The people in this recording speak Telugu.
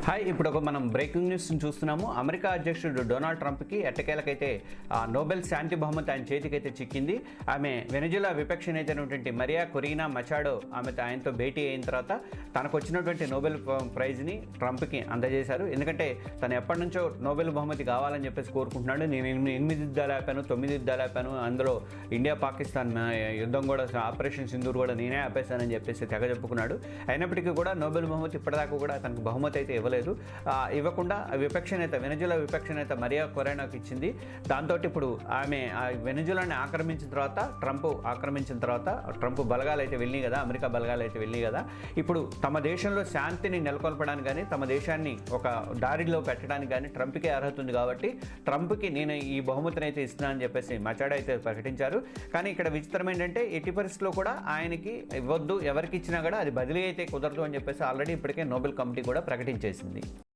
హాయ్, ఇప్పుడు మనం బ్రేకింగ్ న్యూస్ చూస్తున్నాము. అమెరికా అధ్యక్షుడు డొనాల్డ్ ట్రంప్కి ఎట్టకేలకైతే నోబెల్ శాంతి బహుమతి ఆయన చేతికైతే చిక్కింది. ఆమె వెనజులా విపక్ష నేత అయినటువంటి మరియా కొరీనా మచాడో ఆయనతో భేటీ అయిన తర్వాత తనకు వచ్చినటువంటి నోబెల్ ప్రైజ్ని ట్రంప్కి అందజేశారు. ఎందుకంటే తను ఎప్పటి నుంచో నోబెల్ బహుమతి కావాలని చెప్పేసి కోరుకుంటున్నాడు. నేను 8 యుద్ధాలు ఆపాను, 9 యుద్ధాలు ఆపాను, అందులో ఇండియా పాకిస్తాన్ యుద్ధం కూడా, ఆపరేషన్ సింధూర్ కూడా నేనే ఆపేశానని చెప్పేసి తెగ చెప్పుకున్నాడు. అయినప్పటికీ కూడా నోబెల్ బహుమతి ఇప్పటిదాకా కూడా తనకు బహుమతి అయితే ఇవ్వకుండా వెనజులా విపక్ష నేత మరియా కొరీనాకు ఇచ్చింది. దాంతో ఇప్పుడు ఆమె వెనజులాని ఆక్రమించిన తర్వాత ట్రంప్ బలగాలు అయితే వెళ్ళినాయి కదా, అమెరికా బలగాలు అయితే వెళ్ళినాయి కదా, ఇప్పుడు తమ దేశంలో శాంతిని నెలకొల్పడానికి కానీ తమ దేశాన్ని ఒక దారిలో పెట్టడానికి కానీ ట్రంప్కే అర్హత ఉంది. కాబట్టి ట్రంప్కి నేను ఈ బహుమతిని అయితే ఇస్తున్నానని చెప్పేసి మచాడో అయితే ప్రకటించారు. కానీ ఇక్కడ విచిత్రం ఏంటంటే ఎట్టి పరిస్థితుల్లో కూడా ఆయనకి ఇవ్వద్దు, ఎవరికి ఇచ్చినా కూడా అది బదిలీ అయితే కుదరదు అని చెప్పేసి ఆల్రెడీ ఇప్పటికే నోబెల్ కమిటీ కూడా ప్రకటించేసింది.